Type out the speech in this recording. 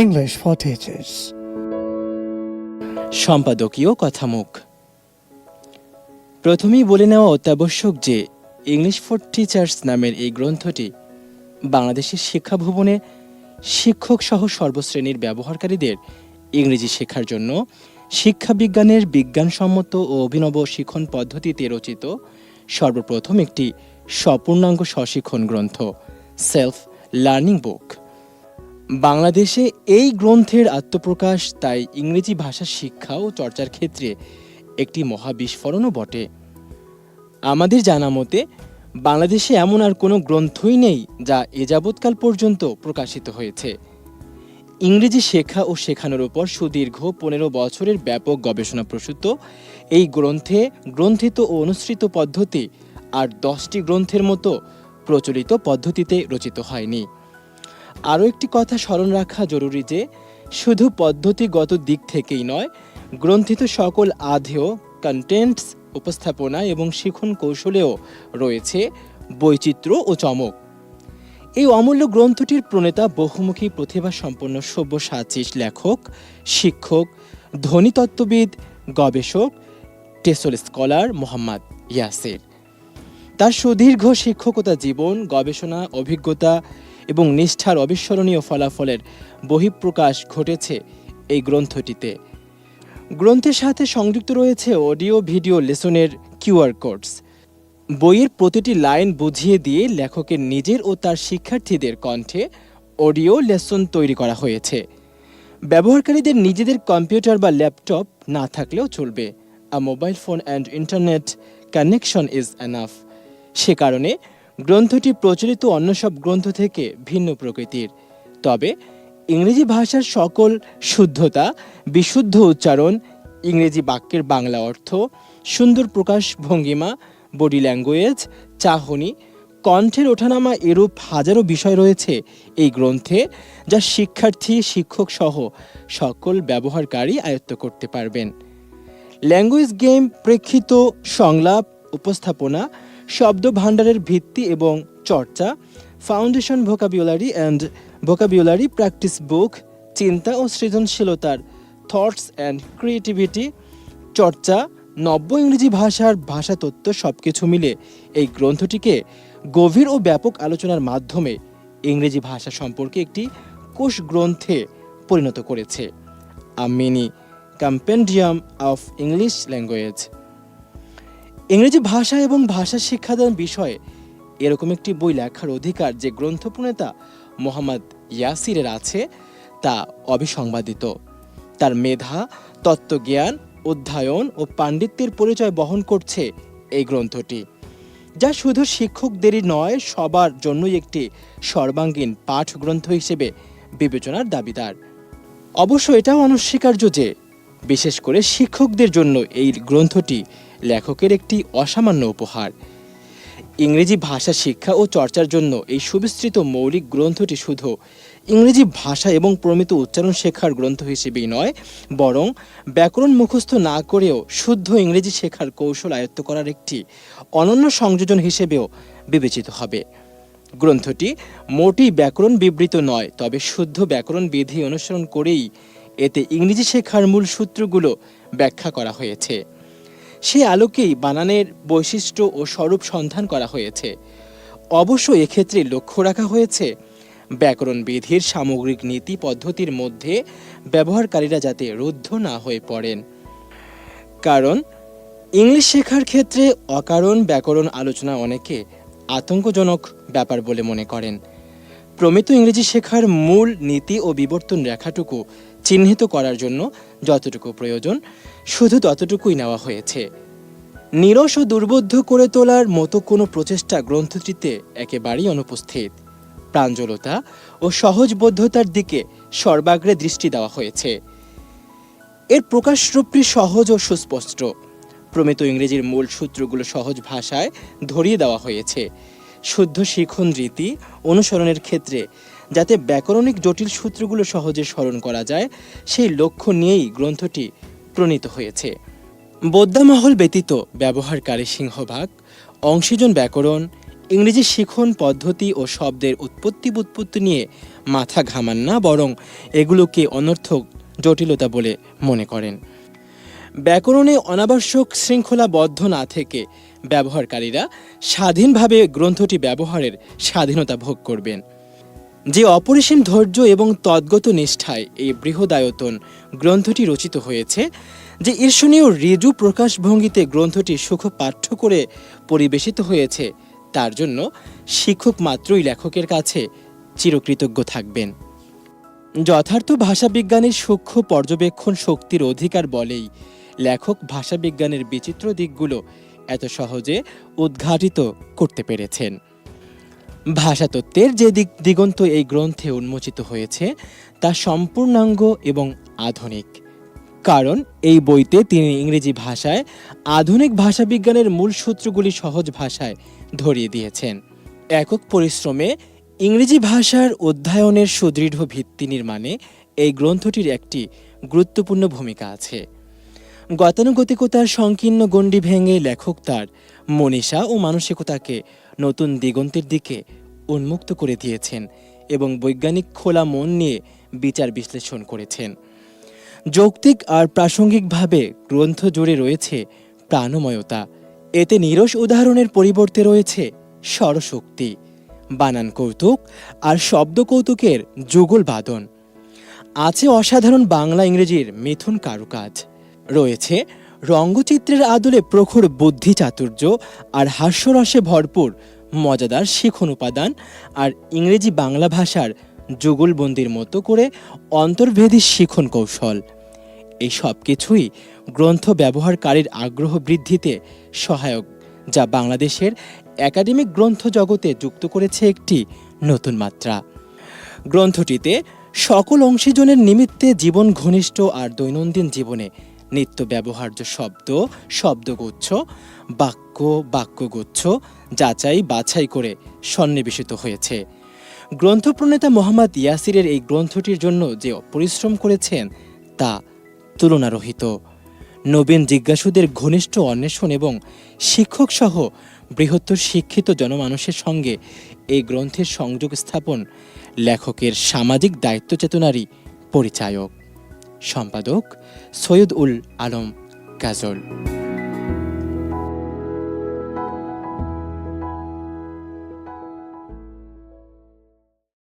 English for Teachers. সম্পাদকীয় কথামুখ। প্রথমেই বলে নেওয়া অত্যাবশ্যক যে ইংলিশ ফর টিচার্স নামের এই গ্রন্থটি বাংলাদেশের শিক্ষা ভবনে শিক্ষক সহ সর্বশ্রেণীর ব্যবহারকারীদের ইংরেজি শেখার জন্য শিক্ষা বিজ্ঞানের বিজ্ঞানসম্মত ও অভিনব শিক্ষণ পদ্ধতিতে রচিত সর্বপ্রথম একটি স্বপূর্ণাঙ্গ স্বশিক্ষণ গ্রন্থ, সেলফ লার্নিং বুক। বাংলাদেশে এই গ্রন্থের আত্মপ্রকাশ তাই ইংরেজি ভাষা শিক্ষা ও চর্চার ক্ষেত্রে একটি মহাবিস্ফোরণও বটে। আমাদের জানা মতে বাংলাদেশে এমন আর কোনো গ্রন্থই নেই যা এ যাবৎকাল পর্যন্ত প্রকাশিত হয়েছে। ইংরেজি শেখা ও শেখানোর উপর সুদীর্ঘ 15 বছরের ব্যাপক গবেষণা প্রসূত এই গ্রন্থে গ্রন্থিত ও অনুসৃত পদ্ধতি আর 10টি গ্রন্থের মতো প্রচলিত পদ্ধতিতে রচিত হয়নি। আরও একটি কথা স্মরণ রাখা জরুরি যে শুধু পদ্ধতিগত দিক থেকেই নয়, গ্রন্থিত সকল আধেয় কন্টেন্টস, উপস্থাপনা এবং শিখন কৌশলেও রয়েছে বৈচিত্র্য ও চমক। এই অমূল্য গ্রন্থটির প্রণেতা বহুমুখী প্রতিভা সম্পন্ন সব্যসাচী লেখক, শিক্ষক, ধ্বনিতত্ত্ববিদ, গবেষক, টেসল স্কলার মোহাম্মদ ইয়াসির। তার সুদীর্ঘ শিক্ষকতা জীবন, গবেষণা, অভিজ্ঞতা এবং নিষ্ঠার অবিস্মরণীয় ফলাফলের বহিঃপ্রকাশ ঘটেছে এই গ্রন্থটিতে। গ্রন্থের সাথে সংযুক্ত রয়েছে অডিও ভিডিও লেসনের কিউআর কোডস। বইয়ের প্রতিটি লাইন বুঝিয়ে দিয়ে লেখকের নিজের ও তার শিক্ষার্থীদের কণ্ঠে অডিও লেসন তৈরি করা হয়েছে। ব্যবহারকারীদের নিজেদের কম্পিউটার বা ল্যাপটপ না থাকলেও চলবে। A mobile phone and internet connection is enough. সে কারণে গ্রন্থটি প্রচলিত অন্য সব গ্রন্থ থেকে ভিন্ন প্রকৃতির। তবে ইংরেজি ভাষার সকল শুদ্ধতা, বিশুদ্ধ উচ্চারণ, ইংরেজি বাক্যের বাংলা অর্থ, সুন্দর প্রকাশ ভঙ্গিমা, বডি ল্যাঙ্গুয়েজ, চাহনি, কণ্ঠের ওঠানামা এরূপ হাজারো বিষয় রয়েছে এই গ্রন্থে, যা শিক্ষার্থী, শিক্ষক সহ সকল ব্যবহারকারী আয়ত্ত করতে পারবেন। ল্যাঙ্গুয়েজ গেম, প্রেক্ষিত সংলাপ, উপস্থাপনা, শব্দ ভাণ্ডারের ভিত্তি এবং চর্চা, foundation vocabulary and vocabulary practice বুক, চিন্তা ও সৃজনশীলতার থটস অ্যান্ড ক্রিয়েটিভিটি চর্চা, নব্য ইংরেজি ভাষার ভাষাতত্ত্ব সবকিছু মিলে এই গ্রন্থটিকে গভীর ও ব্যাপক আলোচনার মাধ্যমে ইংরেজি ভাষা সম্পর্কে একটি কোষ গ্রন্থে পরিণত করেছে। A mini compendium of English language. ইংরেজি ভাষা এবং ভাষা শিক্ষাদান বিষয়ে এরকম একটি বই লেখার অধিকার যে গ্রন্থ প্রণেতা মোহাম্মদ ইয়াসিরের আছে তা অবিসংবাদিত। তার মেধা, তত্ত্বজ্ঞান, অধ্যয়ন ও পাণ্ডিত্যের পরিচয় বহন করছে এই গ্রন্থটি, যা শুধু শিক্ষকদেরই নয়, সবার জন্যই একটি সর্বাঙ্গীন পাঠ গ্রন্থ হিসেবে বিবেচনার দাবিদার। অবশ্য এটাও অনস্বীকার্য যে বিশেষ করে শিক্ষকদের জন্য এই গ্রন্থটি লেখকের একটি অসামান্য উপহার। ইংরেজি ভাষা শিক্ষা ও চর্চার জন্য এই সুবিস্তৃত মৌলিক গ্রন্থটি শুধু ইংরেজি ভাষা এবং প্রমিত উচ্চারণ শেখার গ্রন্থ হিসেবেই নয়, বরং ব্যাকরণ মুখস্থ না করেও শুদ্ধ ইংরেজি শেখার কৌশল আয়ত্ত করার একটি অনন্য সংযোজন হিসেবেও বিবেচিত হবে। গ্রন্থটি মোটেই ব্যাকরণ বিবৃত নয়, তবে শুদ্ধ ব্যাকরণ বিধি অনুসরণ করেই এতে ইংরেজি শেখার মূল সূত্রগুলো ব্যাখ্যা করা হয়েছে। সে আলোকেই বানানের বৈশিষ্ট্য ও স্বরূপ সন্ধান করা হয়েছে। অবশ্য এক্ষেত্রে লক্ষ্য রাখা হয়েছে ব্যাকরণ বিধির সামগ্রিক নীতি পদ্ধতির মধ্যে ব্যবহারকারীরা যাতে রুদ্ধ না হয়ে পড়েন। কারণ ইংলিশ শেখার ক্ষেত্রে অকারণ ব্যাকরণ আলোচনা অনেকে আতঙ্কজনক ব্যাপার বলে মনে করেন। প্রমিত ইংরেজি শেখার মূল নীতি ও বিবর্তন রেখাটুকু চিহ্নিত করার জন্য যতটুকু প্রয়োজন শুধু ততটুকুই নেওয়া হয়েছে। নিরস ও দুর্বোধ্য করে তোলার মতো কোনো প্রচেষ্টা গ্রন্থটিতে একেবারেই অনুপস্থিত। প্রাঞ্জলতা ও সহজবোধ্যতার দিকে সর্বাগ্রে দৃষ্টি দেওয়া হয়েছে। এর প্রকাশরূপটি সহজ ও সুস্পষ্ট। প্রমিত ইংরেজির মূল সূত্রগুলো সহজ ভাষায় ধরিয়ে দেওয়া হয়েছে। শুদ্ধ শিখন রীতি অনুসরণের ক্ষেত্রে যাতে ব্যাকরণিক জটিল সূত্রগুলো সহজে স্মরণ করা যায়, সেই লক্ষ্য নিয়েই গ্রন্থটি প্রণীত হয়েছে। বোদ্ধামহল ব্যতীত ব্যবহারকারী সিংহভাগ অংশীজন ব্যাকরণ, ইংরেজি শিখন পদ্ধতি ও শব্দের উৎপত্তি নিয়ে মাথা ঘামান না, বরং এগুলোকে অনর্থক জটিলতা বলে মনে করেন। ব্যাকরণে অনাবশ্যক শৃঙ্খলাবদ্ধ না থেকে ব্যবহারকারীরা স্বাধীনভাবে গ্রন্থটি ব্যবহারের স্বাধীনতা ভোগ করবেন। যে অপরিসীম ধৈর্য এবং তদ্গত নিষ্ঠায় এই বৃহদায়তন গ্রন্থটি রচিত হয়েছে, যে ঈর্ষণীয় ঋজু প্রকাশভঙ্গিতে গ্রন্থটি সুখপাঠ্য করে পরিবেশিত হয়েছে, তার জন্য শিক্ষক মাত্রই লেখকের কাছে চিরকৃতজ্ঞ থাকবেন। যথার্থ ভাষাবিজ্ঞানের সূক্ষ্ম পর্যবেক্ষণ শক্তির অধিকার বলেই লেখক ভাষাবিজ্ঞানের বিচিত্র দিকগুলো এত সহজে উদ্ঘাটিত করতে পেরেছেন। ভাষাতত্ত্বের যে দিগন্ত এই গ্রন্থে উন্মোচিত হয়েছে তা সম্পূর্ণাঙ্গ এবং আধুনিক, কারণ এই বইতে তিনি ইংরেজি ভাষায় আধুনিক ভাষাবিজ্ঞানের মূল সূত্রগুলি সহজ ভাষায় ধরিয়ে দিয়েছেন। একক পরিশ্রমে ইংরেজি ভাষার অধ্যয়নের সুদৃঢ় ভিত্তি নির্মাণে এই গ্রন্থটির একটি গুরুত্বপূর্ণ ভূমিকা আছে। গতানুগতিকতার সংকীর্ণ গণ্ডি ভেঙে লেখক তার মনীষা ও মানসিকতাকে নতুন দিগন্তের দিকে উন্মুক্ত করে দিয়েছেন এবং বৈজ্ঞানিক খোলা মন নিয়ে বিচার বিশ্লেষণ করেছেন। যৌক্তিক আর প্রাসঙ্গিকভাবে গ্রন্থ জুড়ে রয়েছে প্রাণময়তা। এতে নিরস উদাহরণের পরিবর্তে রয়েছে স্বরশক্তি, বানান কৌতুক আর শব্দ কৌতুকের যুগল বাদন। আছে অসাধারণ বাংলা ইংরেজির মিথুন কারুকাজ, রয়েছে রঙ্গচিত্রের আদলে প্রখর বুদ্ধি চাতুর্য আর হাস্যরসে ভরপুর মজাদার শিখন উপাদান, আর ইংরেজি বাংলা ভাষার যুগলবন্দির মতো করে অন্তর্ভেদী শিখন কৌশল। এই সব কিছুই গ্রন্থ ব্যবহারকারীর আগ্রহ বৃদ্ধিতে সহায়ক, যা বাংলাদেশের একাডেমিক গ্রন্থ জগতে যুক্ত করেছে একটি নতুন মাত্রা। গ্রন্থটিতে সকল অংশীজনের নিমিত্তে জীবন ঘনিষ্ঠ আর দৈনন্দিন জীবনে নিত্য ব্যবহার্য শব্দ, শব্দগুচ্ছ, বাক্যগুচ্ছ যাচাই বাছাই করে সন্নিবেশিত হয়েছে। গ্রন্থপ্রণেতা মোহাম্মদ ইয়াসিরের এই গ্রন্থটির জন্য যে পরিশ্রম করেছেন তা তুলনারহিত। নবীন জিজ্ঞাসুদের ঘনিষ্ঠ অন্বেষণ এবং শিক্ষক সহ বৃহত্তর শিক্ষিত জনমানুষের সঙ্গে এই গ্রন্থের সংযোগ স্থাপন লেখকের সামাজিক দায়িত্ব চেতনারই পরিচায়ক। সম্পাদক সৈয়দ উল আলম কাজল।